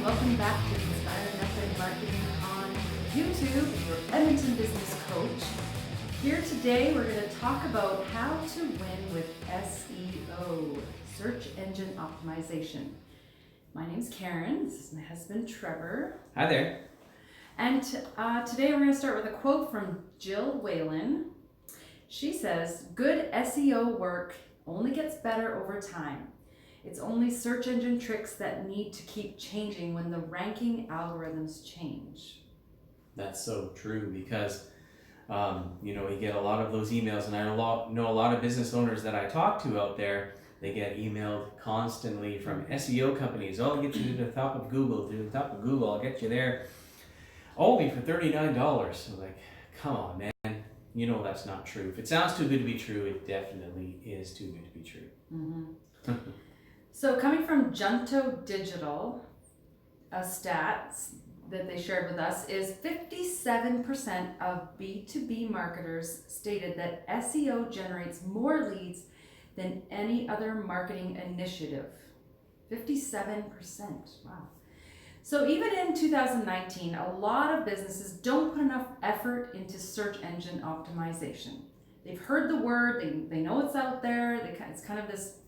welcome back to Inspired Method Marketing on YouTube, your Edmonton business coach. Here today we're going to talk about how to win with SEO, search engine optimization. My name's Karen, this is my husband Trevor. Hi there. And today we're going to start with a quote from Jill Whalen. She says, "Good SEO work only gets better over time. It's only search engine tricks that need to keep changing when the ranking algorithms change." That's so true because, you get a lot of those emails, and I know a lot of business owners that I talk to out there. They get emailed constantly from SEO companies. "Oh, I'll get you to the top of Google, I'll get you there. Only for $39. So like, come on, man. You know that's not true. If it sounds too good to be true, it definitely is too good to be true. Mm-hmm. So coming from Junto Digital, a stats that they shared with us is 57% of B2B marketers stated that SEO generates more leads than any other marketing initiative. 57%, wow. So even in 2019, a lot of businesses don't put enough effort into search engine optimization. They've heard the word, they know it's out there, it's kind of this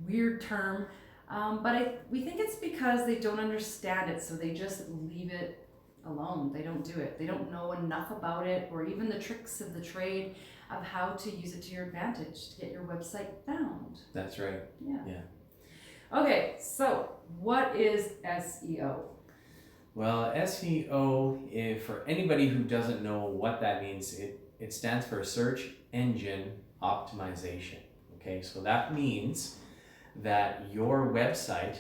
weird term, but we think it's because they don't understand it, so they just leave it alone. They don't do it. They don't know enough about it, or even the tricks of the trade of how to use it to your advantage to get your website found. That's right. Yeah. Yeah. Okay, so what is SEO? Well, SEO, for anybody who doesn't know what that means, it stands for search engine optimization. Okay, so that means that your website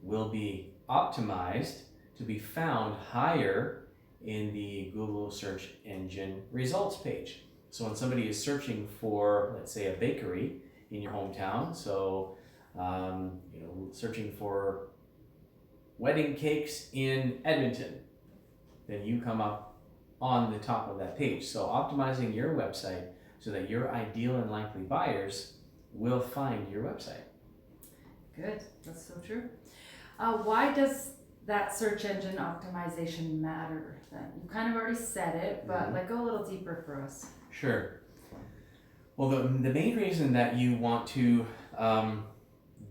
will be optimized to be found higher in the Google search engine results page. So when somebody is searching for, let's say, a bakery in your hometown, so searching for wedding cakes in Edmonton, then you come up on the top of that page. So optimizing your website so that your ideal and likely buyers will find your website. Good, that's so true. Why does that search engine optimization matter then? You kind of already said it, but go a little deeper for us. Sure. Well, the main reason that you want to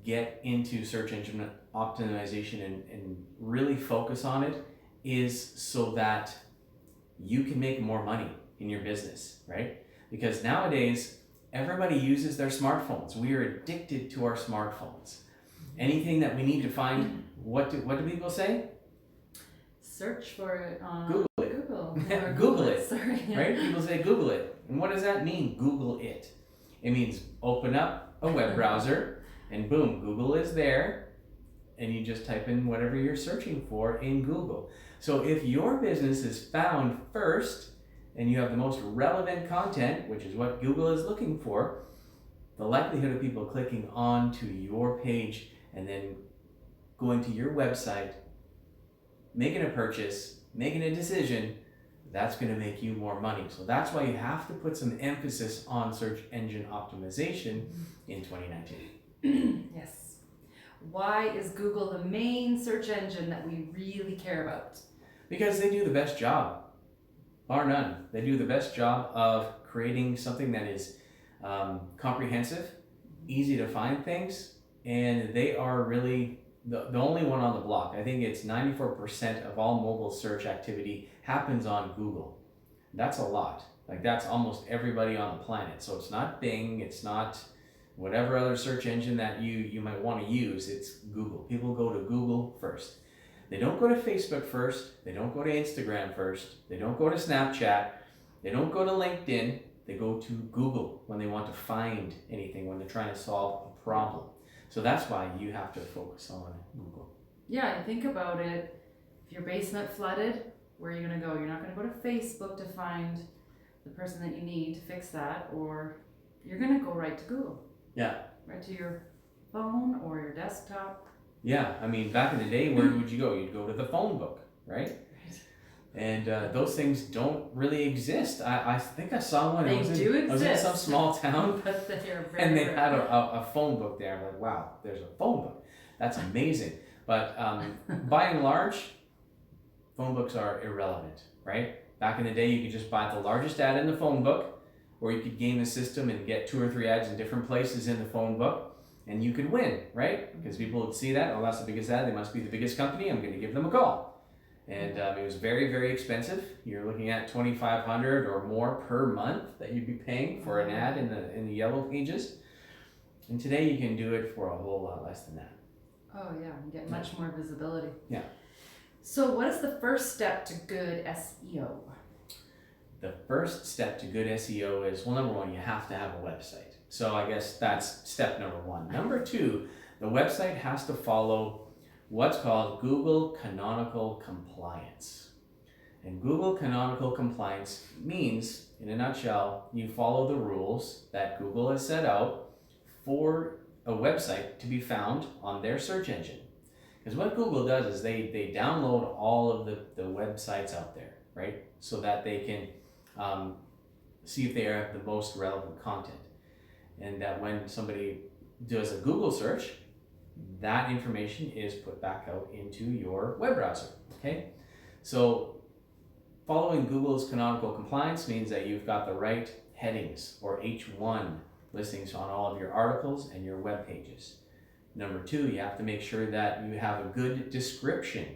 get into search engine optimization and really focus on it is so that you can make more money in your business, right? Because nowadays, everybody uses their smartphones. We are addicted to our smartphones. Anything that we need to find, what do people say? Search for it on Google it. Google. Google it. Sorry. Right? People say Google it. And what does that mean, Google it? It means open up a web browser and boom, Google is there. And you just type in whatever you're searching for in Google. So if your business is found first and you have the most relevant content, which is what Google is looking for, the likelihood of people clicking onto your page and then going to your website, making a purchase, making a decision, that's going to make you more money. So that's why you have to put some emphasis on search engine optimization in 2019. Yes. Why is Google the main search engine that we really care about? Because they do the best job, bar none. They do the best job of creating something that is comprehensive, easy to find things, and they are really the only one on the block. I think it's 94% of all mobile search activity happens on Google. That's a lot. Like that's almost everybody on the planet. So it's not Bing, it's not whatever other search engine that you might want to use, it's Google. People go to Google first. They don't go to Facebook first, they don't go to Instagram first, they don't go to Snapchat, they don't go to LinkedIn, they go to Google when they want to find anything, when they're trying to solve a problem. So that's why you have to focus on Google. Yeah, and think about it. If your basement flooded, where are you going to go? You're not going to go to Facebook to find the person that you need to fix that, or you're going to go right to Google. Yeah. Right to your phone or your desktop. Yeah, I mean, back in the day, where would you go? You'd go to the phone book, right? And those things don't really exist. I think I saw one. They do exist. I was in some small town, but they're very and they rare. had a phone book there. I'm like, wow, there's a phone book. That's amazing. But by and large, phone books are irrelevant, right? Back in the day, you could just buy the largest ad in the phone book, or you could game the system and get 2 or 3 ads in different places in the phone book, and you could win, right? Because people would see that, oh, that's the biggest ad, they must be the biggest company, I'm going to give them a call. And it was very, very expensive. You're looking at $2,500 or more per month that you'd be paying for an ad in the yellow pages. And today you can do it for a whole lot less than that. Oh yeah, you get much more visibility. Yeah. So what is the first step to good SEO? The first step to good SEO is, well, number one, you have to have a website. So I guess that's step number one. Number two, the website has to follow what's called Google Canonical Compliance. And Google Canonical Compliance means, in a nutshell, you follow the rules that Google has set out for a website to be found on their search engine. Because what Google does is they download all of the websites out there, right? So that they can see if they have the most relevant content. And that when somebody does a Google search, that information is put back out into your web browser, okay? So following Google's canonical compliance means that you've got the right headings, or H1 listings, on all of your articles and your web pages. Number two, you have to make sure that you have a good description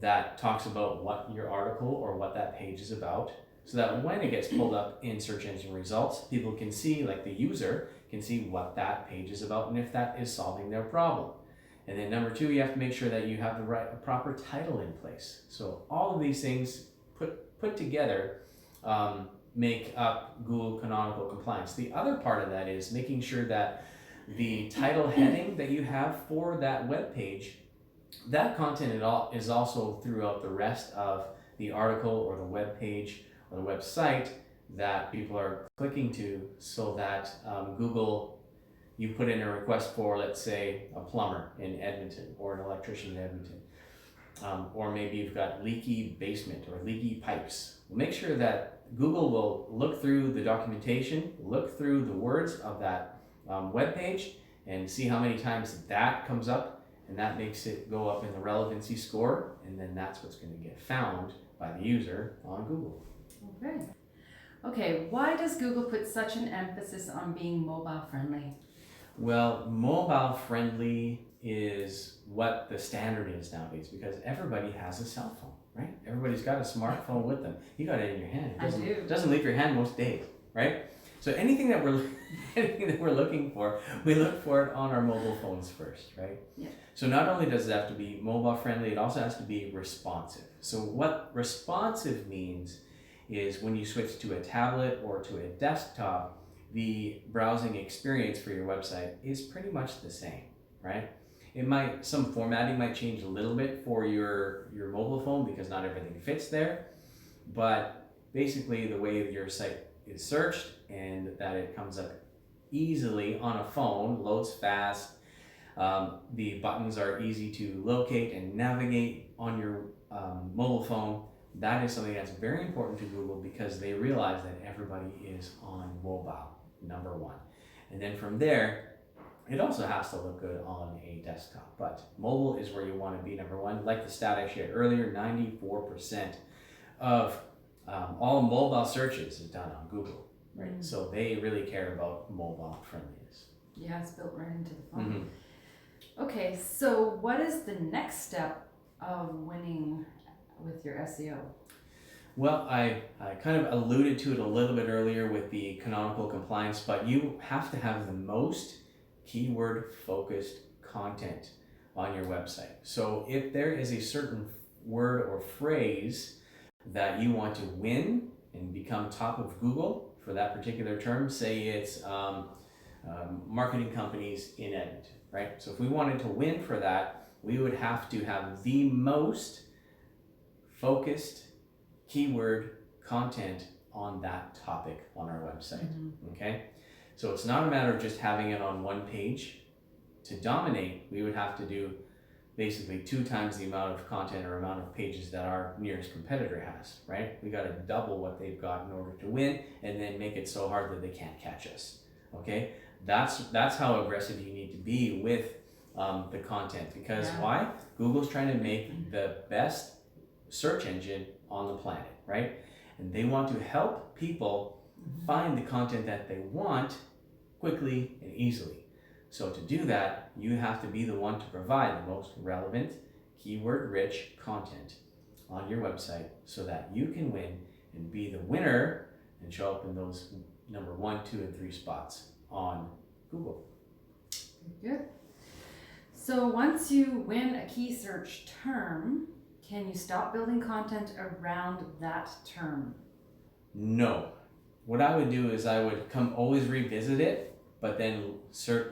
that talks about what your article or what that page is about, so that when it gets pulled up in search engine results, people can see, like the user can see what that page is about and if that is solving their problem. And then number two, you have to make sure that you have a proper title in place. So all of these things put together make up Google Canonical Compliance. The other part of that is making sure that the title heading that you have for that web page, that content is also throughout the rest of the article or the web page or the website that people are clicking to, so that Google, you put in a request for, let's say, a plumber in Edmonton or an electrician in Edmonton, or maybe you've got leaky basement or leaky pipes. Well, make sure that Google will look through the documentation, look through the words of that web page, and see how many times that comes up, and that makes it go up in the relevancy score, and then that's what's going to get found by the user on Google. Okay, why does Google put such an emphasis on being mobile friendly? Well, mobile friendly is what the standard is nowadays, because everybody has a cell phone, right? Everybody's got a smartphone with them. You got it in your hand. It doesn't leave your hand most days, right? So anything that we're looking for, we look for it on our mobile phones first, right? Yeah. So not only does it have to be mobile friendly, it also has to be responsive. So what responsive means is when you switch to a tablet or to a desktop, the browsing experience for your website is pretty much the same, right? Some formatting might change a little bit for your mobile phone because not everything fits there, but basically the way your site is searched and that it comes up easily on a phone, loads fast, the buttons are easy to locate and navigate on your mobile phone. That is something that's very important to Google, because they realize that everybody is on mobile, number one. And then from there, it also has to look good on a desktop, but mobile is where you want to be, number one. Like the stat I shared earlier, 94% of all mobile searches is done on Google, right? Mm-hmm. So they really care about mobile friendliness. Yeah, it's built right into the phone. Mm-hmm. Okay, so what is the next step of winning with your SEO? Well, I kind of alluded to it a little bit earlier with the canonical compliance, but you have to have the most keyword focused content on your website. So if there is a certain word or phrase that you want to win and become top of Google for that particular term, say it's marketing companies in Edmonton, right? So if we wanted to win for that, we would have to have the most focused keyword content on that topic on our website. Mm-hmm. Okay? So it's not a matter of just having it on one page. To dominate, we would have to do basically 2 times the amount of content or amount of pages that our nearest competitor has, right? We got to double what they've got in order to win, and then make it so hard that they can't catch us. Okay? That's how aggressive you need to be with the content. Because Yeah. why? Google's trying to make the best search engine on the planet, right? And they want to help people find the content that they want quickly and easily. So to do that, you have to be the one to provide the most relevant, keyword-rich content on your website so that you can win and be the winner and show up in those number 1, 2, and 3 spots on Google. Good. So once you win a key search term, can you stop building content around that term? No. What I would do is I would always revisit it, but then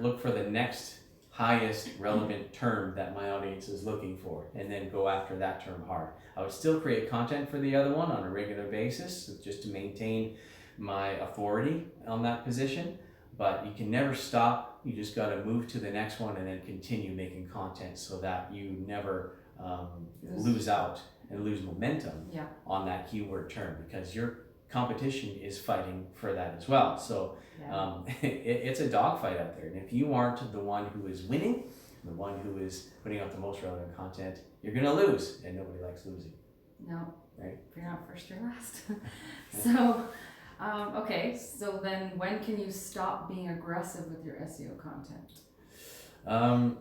look for the next highest relevant term that my audience is looking for, and then go after that term hard. I would still create content for the other one on a regular basis, just to maintain my authority on that position, but you can never stop. You just got to move to the next one and then continue making content so that you never lose out and lose momentum on that keyword term, because your competition is fighting for that as well. So it's a dogfight out there, and if you aren't the one who is winning, the one who is putting out the most relevant content, you're gonna lose, and nobody likes losing. No, right? If you're not first, you're last. So okay, so then when can you stop being aggressive with your SEO content?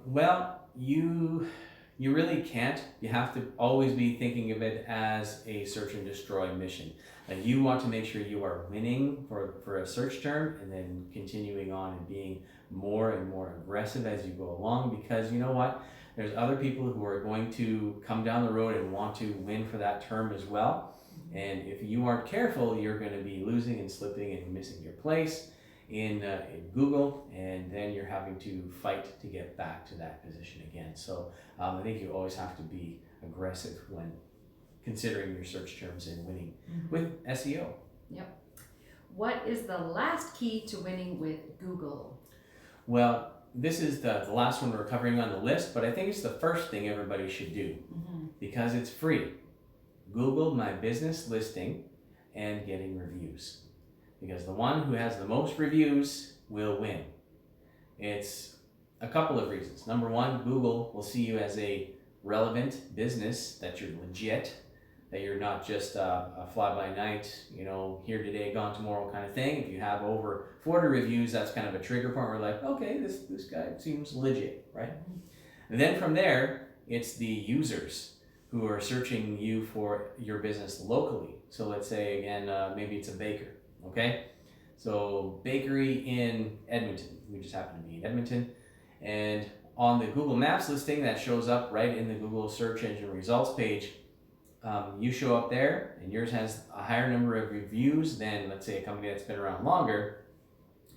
Well, you really can't. You have to always be thinking of it as a search and destroy mission. Like, you want to make sure you are winning for a search term, and then continuing on and being more and more aggressive as you go along, because you know what? There's other people who are going to come down the road and want to win for that term as well. And if you aren't careful, you're going to be losing and slipping and missing your place in Google, and then you're having to fight to get back to that position again. So I think you always have to be aggressive when considering your search terms and winning with SEO. Yep. What is the last key to winning with Google? Well, this is the last one we're covering on the list, but I think it's the first thing everybody should do because it's free. Google My Business listing and getting reviews, because the one who has the most reviews will win. It's a couple of reasons. Number one, Google will see you as a relevant business, that you're legit, that you're not just a fly-by-night, here today, gone tomorrow kind of thing. If you have over 40 reviews, that's kind of a trigger point where like, okay, this guy seems legit, right? And then from there, it's the users who are searching you for your business locally. So let's say, again, maybe it's a baker, okay? So bakery in Edmonton, we just happen to be in Edmonton, and on the Google Maps listing that shows up right in the Google search engine results page, you show up there and yours has a higher number of reviews than, let's say, a company that's been around longer.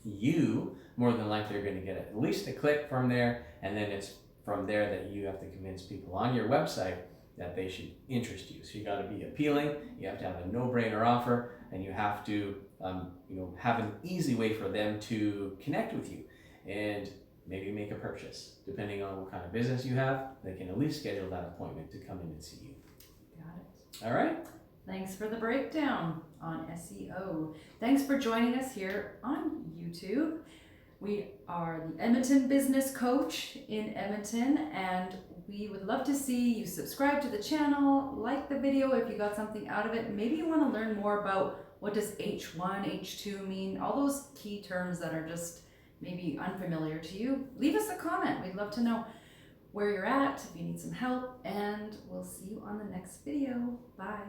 You more than likely are going to get at least a click from there, and then it's from there that you have to convince people on your website that they should interest you. So you got to be appealing, you have to have a no-brainer offer, and you have to have an easy way for them to connect with you and maybe make a purchase. Depending on what kind of business you have, they can at least schedule that appointment to come in and see you. Got it. All right. Thanks for the breakdown on SEO. Thanks for joining us here on YouTube. We are the Edmonton Business Coach in Edmonton, and we would love to see you subscribe to the channel, like the video if you got something out of it. Maybe you want to learn more about what does H1, H2 mean, all those key terms that are just maybe unfamiliar to you. Leave us a comment. We'd love to know where you're at, if you need some help, and we'll see you on the next video. Bye.